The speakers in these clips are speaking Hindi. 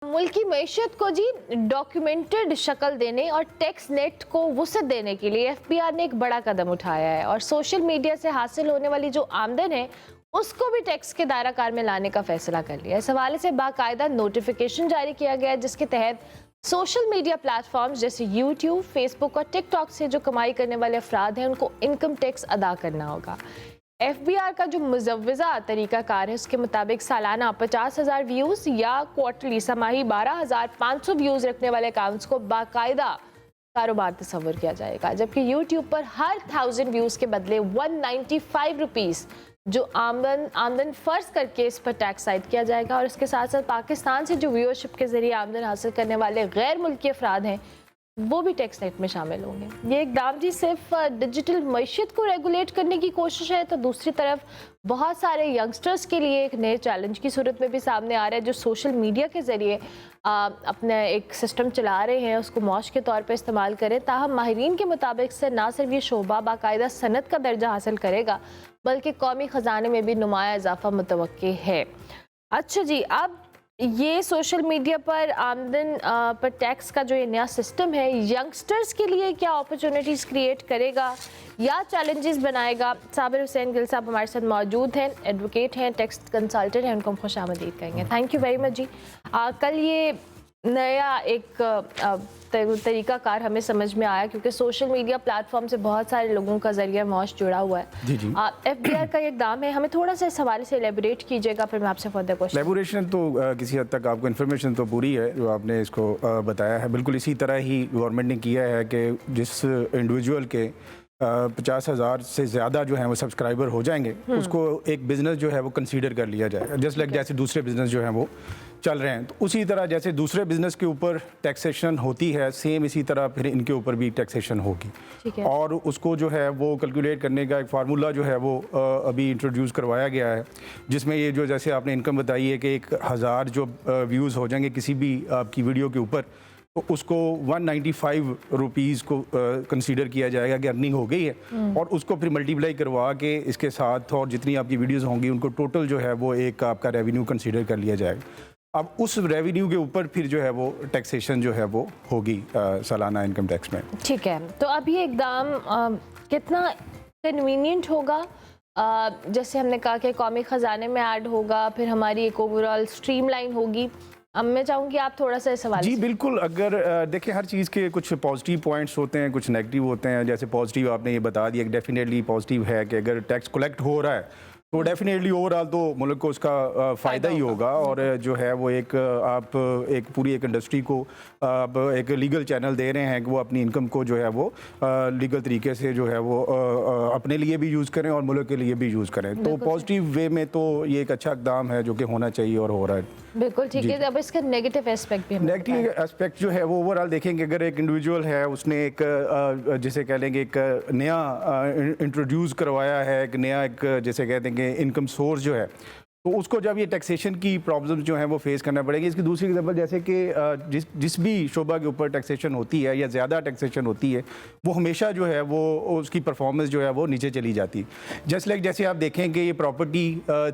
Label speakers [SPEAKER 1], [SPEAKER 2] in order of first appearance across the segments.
[SPEAKER 1] मुल्क की मईशत को जी डॉक्यूमेंटेड शक्ल देने और टैक्स नेट को वुसअत देने के लिए एफबीआर ने एक बड़ा कदम उठाया है और सोशल मीडिया से हासिल होने वाली जो आमदन है उसको भी टैक्स के दायरा कार में लाने का फैसला कर लिया। इस हवाले से बाकायदा नोटिफिकेशन जारी किया गया है जिसके तहत सोशल मीडिया प्लेटफॉर्म्स जैसे यूट्यूब, फेसबुक और टिकटॉक से जो कमाई करने वाले अफराद हैं उनको इनकम टैक्स अदा करना होगा। एफबीआर का जो मुजव्वज़ा तरीक़ाकार है उसके मुताबिक सालाना 50,000 व्यूज़ या क्वार्टरली समाही 12,500 व्यूज़ रखने वाले अकाउंट्स को बाकायदा कारोबार तस्वर किया जाएगा, जबकि यूट्यूब पर हर 1000 व्यूज़ के बदले 195 रुपीज़ जो आमदन फ़र्ज करके इस पर टैक्स आयद किया जाएगा। और इसके साथ साथ पाकिस्तान से जो व्यूअरशिप के ज़रिए आमदन हासिल करने वाले गैर मुल्की अफराद हैं वो भी टैक्स नेट में शामिल होंगे। ये इक़दाम जी सिर्फ डिजिटल मईशत को रेगुलेट करने की कोशिश है तो दूसरी तरफ बहुत सारे यंगस्टर्स के लिए एक नए चैलेंज की सूरत में भी सामने आ रहा है, जो सोशल मीडिया के ज़रिए अपना एक सिस्टम चला रहे हैं, उसको मौज के तौर पे इस्तेमाल करें। ताहम माहिरीन के मुताबिक से ना सिर्फ ये शोबा बाकायदा सनत का दर्जा हासिल करेगा बल्कि कौमी ख़जाने में भी नुमाया इजाफा मुतवक्के है। अच्छा जी, अब ये सोशल मीडिया पर आमदन पर टैक्स का जो ये नया सिस्टम है यंगस्टर्स के लिए क्या अपॉर्चुनिटीज़ क्रिएट करेगा या चैलेंजेस बनाएगा? साबिर हुसैन गिल साहब हमारे साथ मौजूद हैं, एडवोकेट हैं, टैक्स कंसल्टेंट हैं, उनको हम खुशामदीद कहेंगे। थैंक यू वेरी मच जी। कल ये नया एक तरीक़ाकार हमें समझ में आया क्योंकि सोशल मीडिया प्लेटफॉर्म से बहुत सारे लोगों का जरिया मौज जुड़ा हुआ है।
[SPEAKER 2] जी जी।
[SPEAKER 1] एफबीआर का इक़दाम है, हमें थोड़ा सा इस हवाले से एलेबोरेट कीजिएगा, फिर मैं आपसे फर्दर क्वेश्चन।
[SPEAKER 2] एलेबोरेशन तो किसी हद तक आपको इन्फॉर्मेशन तो पूरी है जो आपने इसको बताया है। बिल्कुल इसी तरह ही गवर्नमेंट ने किया है कि जिस इंडिविजुअल के 50,000 से ज़्यादा जो है वो सब्सक्राइबर हो जाएंगे उसको एक बिज़नेस जो है वो कंसीडर कर लिया जाएगा, जस्ट लाइक जैसे दूसरे बिज़नेस जो हैं वो चल रहे हैं। तो उसी तरह जैसे दूसरे बिज़नेस के ऊपर टैक्सेशन होती है सेम इसी तरह फिर इनके ऊपर भी टैक्सेशन होगी और उसको जो है वो कैलकुलेट करने का एक फार्मूला जो है वो अभी इंट्रोड्यूस करवाया गया है, जिसमें ये जो जैसे आपने इनकम बताई है कि 1000 जो व्यूज़ हो जाएंगे किसी भी आपकी वीडियो के ऊपर तो उसको 195 रुपीज़ को कंसीडर किया जाएगा कि अर्निंग हो गई है और उसको फिर मल्टीप्लाई करवा के इसके साथ और जितनी आपकी वीडियोस होंगी उनको टोटल जो है वो एक आपका रेवेन्यू कंसीडर कर लिया जाएगा। अब उस रेवेन्यू के ऊपर फिर जो है वो टैक्सेशन जो है वो होगी सालाना इनकम टैक्स में।
[SPEAKER 1] ठीक है, तो अब ये एकदम कितना कन्वीनियंट होगा? जैसे हमने कहा कि कौमी ख़जाने में ऐड होगा, फिर हमारी एक ओवरऑल स्ट्रीमलाइन होगी। अब मैं चाहूँगी आप थोड़ा सा इस सवाल।
[SPEAKER 2] जी बिल्कुल, अगर देखिए हर चीज़ के कुछ पॉजिटिव पॉइंट्स होते हैं, कुछ नेगेटिव होते हैं। जैसे पॉजिटिव आपने ये बता दिया कि डेफिनेटली पॉजिटिव है कि अगर टैक्स कलेक्ट हो रहा है तो डेफिनेटली ओवरऑल तो मुल्क को उसका फ़ायदा ही होगा और जो है वो एक आप एक पूरी एक इंडस्ट्री को आप एक लीगल चैनल दे रहे हैं कि वो अपनी इनकम को जो है वो लीगल तरीके से जो है वो अपने लिए भी यूज़ करें और मुल्क के लिए भी यूज़ करें। तो पॉजिटिव वे में तो ये एक अच्छा इक़दाम है जो कि होना चाहिए और हो रहा है।
[SPEAKER 1] बिल्कुल ठीक है। अब इसका नेगेटिव एस्पेक्ट भी,
[SPEAKER 2] नेगेटिव एस्पेक्ट जो है वो ओवरऑल देखेंगे, अगर एक इंडिविजुअल है उसने एक जिसे कह लेंगे एक नया इंट्रोड्यूस करवाया है, एक नया एक जैसे कह देंगे इनकम सोर्स जो है, तो उसको जब ये टैक्सेशन की प्रॉब्लम्स जो है वो फेस करना पड़ेगी। इसकी दूसरी एग्जांपल जैसे कि जिस भी शोबा के ऊपर टैक्सेशन होती है या ज़्यादा टैक्सेशन होती है वो हमेशा जो है वो उसकी परफॉर्मेंस जो है वो नीचे चली जाती है। जस्ट लाइक जैसे आप देखें कि ये प्रॉपर्टी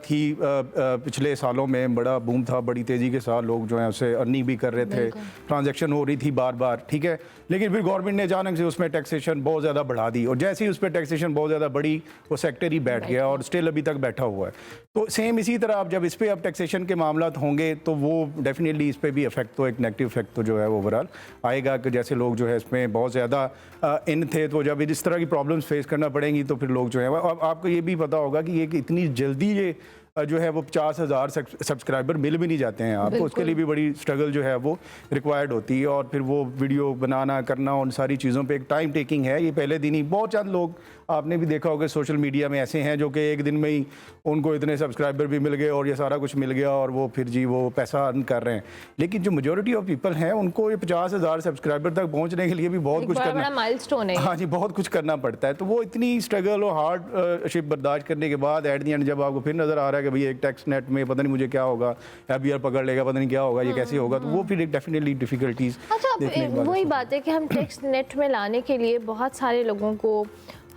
[SPEAKER 2] थी पिछले सालों में बड़ा बूम था, बड़ी तेज़ी के साथ लोग जो है उससे अर्निंग भी कर रहे थे, ट्रांजेक्शन हो रही थी बार बार, ठीक है। लेकिन फिर गवर्नमेंट ने अचानक से उसमें टैक्सेशन बहुत ज़्यादा बढ़ा दी और जैसे ही उस पर टैक्सेशन बहुत ज़्यादा बढ़ी वो सेक्टर ही बैठ गया और स्टिल अभी तक बैठा हुआ है। तो सेम इसी तरह आप जब इस पर अब टैक्सेशन के मामला होंगे तो वो डेफिनेटली इस पर भी इफेक्ट तो एक नेगेटिव इफेक्ट तो जो है ओवरऑल आएगा कि जैसे लोग जो है इसमें बहुत ज़्यादा इन थे तो जब इस तरह की प्रॉब्लम्स फेस करना पड़ेंगी तो फिर लोग जो है अब आपको ये भी पता होगा कि ये कि इतनी जल्दी ये जो है वो 50,000 सब्सक्राइबर मिल भी नहीं जाते हैं आपको, उसके लिए भी बड़ी स्ट्रगल जो है वो रिक्वायर्ड होती है और फिर वो वीडियो बनाना करना उन सारी चीज़ों पे एक टाइम टेकिंग है। ये पहले दिन ही बहुत चंद लोग आपने भी देखा होगा सोशल मीडिया में ऐसे हैं जो कि एक दिन में ही उनको इतने सब्सक्राइबर भी मिल गए और ये सारा कुछ मिल गया और वो फिर जी वो पैसा अर्न कर रहे हैं। लेकिन जो मेजोरिटी ऑफ पीपल हैं उनको ये 50,000 सब्सक्राइबर तक पहुँचने के लिए भी बहुत कुछ करना,
[SPEAKER 1] माइलस्टोन है।
[SPEAKER 2] हाँ जी, बहुत कुछ करना पड़ता है। तो वो इतनी स्ट्रगल और हार्डशिप बर्दाश्त करने के बाद एट द एंड जब आपको फिर नज़र आ रहा है कि भाई एक टैक्स नेट में पता नहीं मुझे क्या होगा, एफबीआर पकड़ लेगा, पता नहीं क्या होगा, ये कैसे होगा, तो वो फिर एक डेफिनेटली डिफिकल्टीज।
[SPEAKER 1] अच्छा, वही बात है कि हम टैक्स नेट में लाने के लिए बहुत सारे लोगों को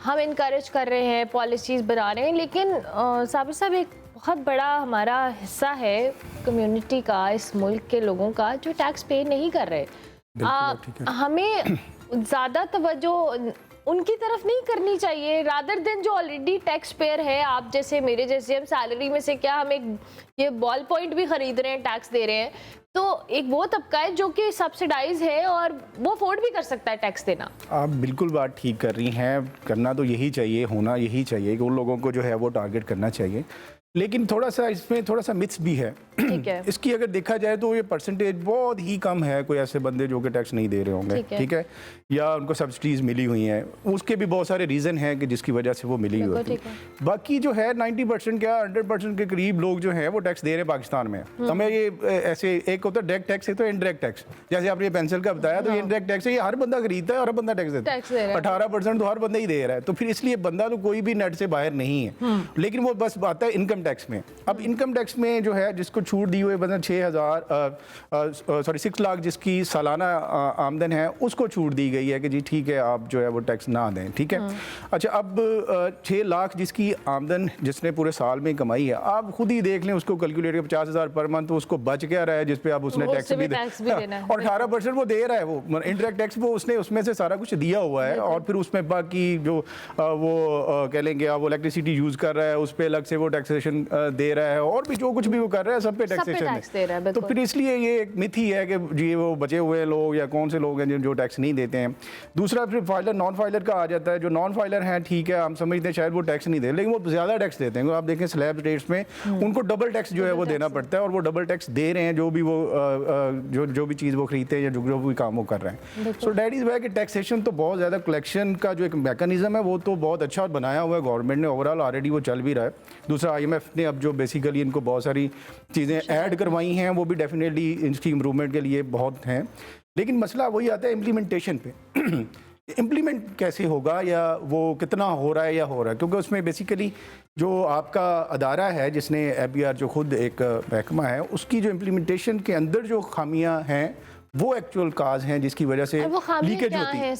[SPEAKER 1] हम इनकरेज कर रहे हैं, पॉलिसीज़ बना रहे हैं, लेकिन साबिर साहब एक बहुत बड़ा हमारा हिस्सा है कम्युनिटी का, इस मुल्क के लोगों का, जो टैक्स पे नहीं कर रहे।
[SPEAKER 2] ठीक है।
[SPEAKER 1] हमें ज़्यादा तवज्जो उनकी तरफ नहीं करनी चाहिए, रादर देन जो ऑलरेडी टैक्स पेयर है, आप जैसे मेरे जैसे, हम सैलरी में से क्या हम एक ये बॉल पॉइंट भी खरीद रहे हैं, टैक्स दे रहे हैं, तो एक वो तबका है जो कि सब्सिडाइज है और वो अफोर्ड भी कर सकता है टैक्स देना।
[SPEAKER 2] आप बिल्कुल बात ठीक कर रही हैं, करना तो यही चाहिए, होना यही चाहिए कि उन लोगों को जो है वो टारगेट करना चाहिए, लेकिन थोड़ा सा इसमें थोड़ा सा मिथ्स भी है।
[SPEAKER 1] ठीक है।
[SPEAKER 2] इसकी अगर देखा जाए तो ये परसेंटेज बहुत ही कम है, कोई ऐसे बंदे जो कि टैक्स नहीं दे रहे होंगे, ठीक है, या उनको सब्सिडीज मिली हुई हैं, उसके भी बहुत सारे रीज़न हैं कि जिसकी वजह से वो मिली हुई होती है। बाकी जो है 90% क्या 100% के करीब लोग जो हैं वो टैक्स दे रहे हैं पाकिस्तान में। हमें ये ऐसे एक होता है डायरेक्ट टैक्स, एक तो इनडायरेक्ट टैक्स, जैसे आपने पेंसिल का बताया, तो इनडायरेक्ट टैक्स है, ये हर बंदा खरीदता है और हर बंदा टैक्स देता है, 18% तो हर बंदा ही दे रहा है, तो फिर इसलिए बंदा तो कोई भी नेट से बाहर नहीं है। लेकिन वो बस आता है इनकम टैक्स में। अब इनकम टैक्स में जो है जिसको छूट दी हुई मतलब 6 लाख जिसकी सालाना आमदन है उसको छूट दी गई है कि जी ठीक है आप जो है वो टैक्स ना दें, ठीक है। अच्छा, अब 6 लाख जिसकी आमदन जिसने पूरे साल में कमाई है, आप खुद ही देख लें उसको कैलकुलेट कर 50,000 पर मंथ, तो उसको बच क्या रहा है जिस पे आप उसने टैक्स भी देना है, और 18% वो दे रहा है, वो इनडायरेक्ट टैक्स वो उसने उसमें से सारा कुछ दिया हुआ है, और फिर उसमें बाकी जो वो कह लेंगे आप वो इलेक्ट्रिसिटी यूज कर रहा है उस पर अलग से वो टैक्सेशन दे रहा है, और भी जो कुछ भी वो कर रहा है सब पे टैक्सेशन है। तो फिर इसलिए ये एक मिथ ही है कि जी वो बचे हुए लोग या कौन से लोग हैं जो टैक्स नहीं देते हैं। दूसरा फिर फाइलर नॉन फाइलर का आ जाता है, जो नॉन फाइलर हैं ठीक है हम समझते हैं शायद वो टैक्स नहीं दे, लेकिन वो ज़्यादा टैक्स देते हैं। आप देखें स्लैब रेट्स में उनको डबल टैक्स जो है वो देना पड़ता है, और वो डबल टैक्स दे रहे हैं जो भी वो जो भी चीज़ वो खरीदते हैं या जो भी काम वो कर रहे हैं। सो डैट इज़ वाई कि टैक्सेशन तो बहुत ज़्यादा कलेक्शन का जो एक मैकेनिज्म है वो तो बहुत अच्छा बनाया हुआ है गवर्नमेंट ने, ओवरऑल ऑलरेडी वो चल भी रहा है। दूसरा IMF ने अब जो बेसिकली इनको बहुत सारी चीज़ें ऐड करवाई हैं वो भी डेफिनेटली इसकी इम्प्रूवमेंट के लिए बहुत हैं, लेकिन मसला वही आता है इम्प्लीमेंटेशन पे। इम्प्लीमेंट कैसे होगा या वो कितना हो रहा है या हो रहा है, क्योंकि उसमें बेसिकली जो आपका अदारा है जिसने FBR जो खुद एक महकमा है उसकी जो इम्प्लीमेंटेशन के अंदर जो खामियां हैं वो एक्चुअल काज हैं जिसकी वजह से लीकेज होती है।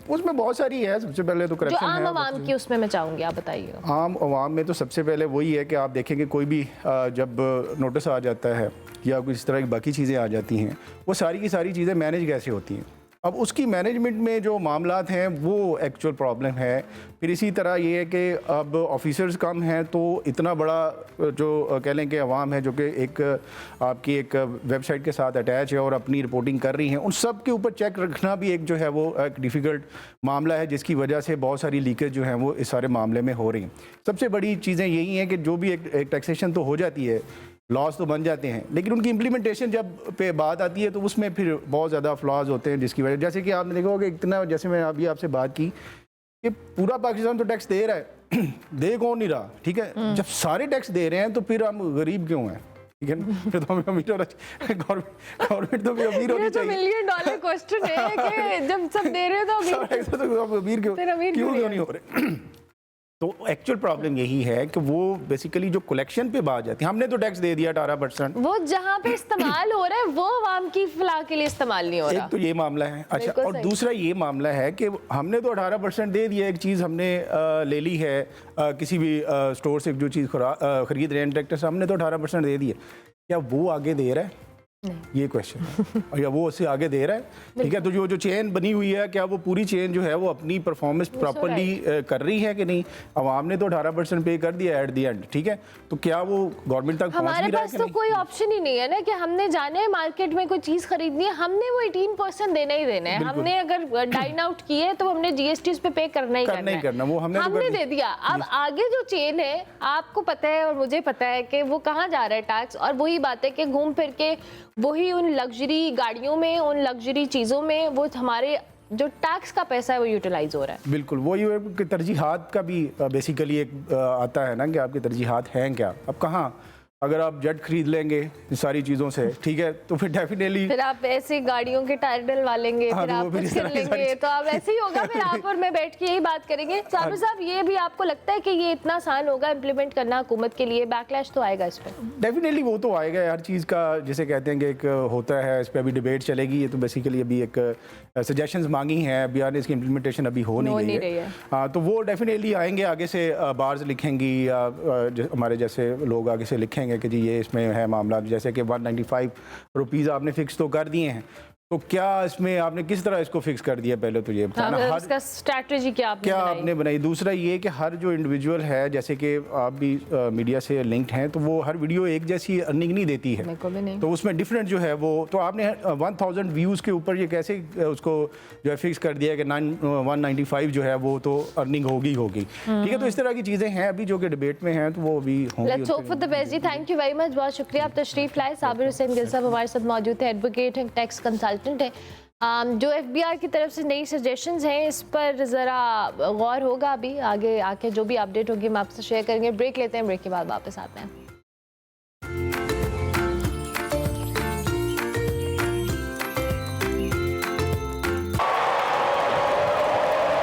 [SPEAKER 2] उसमें बहुत सारी है। सबसे पहले तो करप्शन है,
[SPEAKER 1] आम आवाम की उसमें मैं चाहूंगी आप बताइए।
[SPEAKER 2] आम आवाम में तो सबसे पहले वही है कि आप देखेंगे कोई भी जब नोटिस आ जाता है या कोई इस तरह की बाकी चीज़ें आ जाती हैं, वो सारी की सारी चीज़ें मैनेज कैसे होती हैं। अब उसकी मैनेजमेंट में जो मामलात हैं वो एक्चुअल प्रॉब्लम है। फिर इसी तरह ये है कि अब ऑफिसर्स कम हैं, तो इतना बड़ा जो कह लें कि अवाम है जो कि एक आपकी एक वेबसाइट के साथ अटैच है और अपनी रिपोर्टिंग कर रही हैं, उन सब के ऊपर चेक रखना भी एक जो है वो एक डिफ़िकल्ट मामला है, जिसकी वजह से बहुत सारी लीकेज जो है वो इस सारे मामले में हो रही हैं। सबसे बड़ी चीज़ें यही हैं कि जो भी एक टैक्सेशन तो हो जाती है, लॉज तो बन जाते हैं, लेकिन उनकी इम्प्लीमेंटेशन जब पे बात आती है तो उसमें फिर बहुत ज़्यादा फ्लॉज होते हैं, जिसकी वजह जैसे कि आपने देखा होगा इतना, जैसे मैं अभी आपसे बात की कि पूरा पाकिस्तान तो टैक्स दे रहा है दे कौन नहीं रहा, ठीक है। जब सारे टैक्स दे रहे हैं तो फिर हम गरीब क्यों हैं, ठीक है ना। फिर तो हमें अमीर होना चाहिए, गवर्नमेंट तो भी अमीर होनी चाहिए।
[SPEAKER 1] $1 मिलियन क्वेश्चन है कि जब सब दे रहे हो तो
[SPEAKER 2] अमीर क्यों नहीं हो रहे। तो एक्चुअल प्रॉब्लम यही है कि वो बेसिकली जो कलेक्शन पे बात जाती है, हमने तो टैक्स दे दिया 18%,
[SPEAKER 1] वो जहाँ पे इस्तेमाल हो रहा है वो आवाम की फलाह के लिए इस्तेमाल नहीं हो रहा।
[SPEAKER 2] एक तो ये मामला है। अच्छा, और दूसरा ये मामला है कि हमने तो 18% दे दिया, एक चीज़ हमने ले ली है किसी भी स्टोर से जो चीज़ खरीद रहे हैं डायरेक्टर से, हमने तो 18% दे दिया, क्या वो आगे दे रहा है? ये क्वेश्चन है। और या वो उससे आगे दे रहा है, ठीक है। तो जो चेन बनी हुई है, क्या वो पूरी चेन जो है वो अपनी परफॉर्मेंस प्रॉपर्ली कर रही है कि नहीं। आवाम ने तो 18% पे कर दिया एट द एंड, ठीक है, तो क्या वो गवर्नमेंट तक पहुंच भी रहा है?
[SPEAKER 1] हमारे पास तो कोई ऑप्शन ही नहीं है ना कि हमने जाना है मार्केट में कोई चीज खरीदनी है, हमने वो 18% देना ही देना है। हमने अगर डाइन आउट किए तो हमने GST उस पे पे करना ही करना है।
[SPEAKER 2] वो हमने
[SPEAKER 1] दे दिया। अब आगे जो चेन है आपको पता है और मुझे पता है कि वो कहाँ जा रहा है टैक्स, और वही बात है कि घूम फिर के वही उन लग्जरी गाड़ियों में, उन लग्जरी चीज़ों में वो हमारे जो टैक्स का पैसा है वो यूटिलाइज हो रहा है।
[SPEAKER 2] बिल्कुल, वही तरजीहात का भी बेसिकली एक आता है ना कि आपकी तरजीहात हैं क्या। अब कहाँ अगर आप जेट खरीद लेंगे इन सारी चीज़ों से, ठीक है, तो फिर डेफिनेटली
[SPEAKER 1] फिर आप ऐसी गाड़ियों के टायर डलवा लेंगे,
[SPEAKER 2] हाँ,
[SPEAKER 1] फिर
[SPEAKER 2] तो वो
[SPEAKER 1] आप
[SPEAKER 2] फिर
[SPEAKER 1] कुछ
[SPEAKER 2] इस
[SPEAKER 1] कर
[SPEAKER 2] तरह की सारी
[SPEAKER 1] लेंगे, तो अब ऐसे ही होगा। फिर आप और मैं बैठ के यही बात करेंगे। साबिर साहब, ये भी आपको लगता है कि ये इतना आसान होगा इम्प्लीमेंट करना हुकूमत के लिए? बैकलैश तो आएगा इस पर।
[SPEAKER 2] डेफिनेटली वो तो आएगा, हर चीज़ का जिसे कहते हैं कि एक होता है, इस पर अभी डिबेट चलेगी। ये तो बेसिकली अभी एक सजेशंस मांगी हैं, अभी आने इसकी इम्प्लीमेंटेशन अभी हो नहीं रही है। हाँ, तो वो डेफिनेटली आएंगे, आगे से बार्स लिखेंगी या हमारे जैसे लोग आगे से लिखेंगे कि जी ये इसमें है मामला। जैसे कि 195 रुपीज़ आपने फिक्स तो कर दिए हैं, तो क्या इसमें आपने किस तरह इसको फिक्स कर दिया, पहले तो ये बताना।
[SPEAKER 1] हाँ, इसका स्ट्रैटेजी क्या
[SPEAKER 2] आपने बनाई। दूसरा ये कि हर जो इंडिविजुअल है, जैसे कि आप भी मीडिया से लिंक्ड हैं, तो वो हर वीडियो एक जैसी अर्निंग नहीं देती है,
[SPEAKER 1] मेरे को भी नहीं।
[SPEAKER 2] तो उसमें डिफरेंट जो है वो, तो आपने 1000 व्यूज़ के ऊपर ये कैसे उसको जो है फिक्स कर दिया कि 195 जो है वो तो अर्निंग होगी ठीक है। तो इस तरह की चीज़ें हैं अभी जो कि डिबेट में हैं, तो वो अभी होंगी।
[SPEAKER 1] Let's hope for the best जी। थैंक यू वेरी मच, बहुत शुक्रिया आप तशरीफ लाए। साबिर हुसैन गिल साहब हमारे साथ मौजूद थे, एडवोकेट हैं, टैक्स कंसल्टेंट है। जो एफबीआर की तरफ से नई सजेशंस हैं, इस पर ज़रा गौर होगा। अभी आगे आके जो भी अपडेट होगी हम आपसे शेयर करेंगे। ब्रेक लेते हैं, ब्रेक के बाद वापस आते हैं।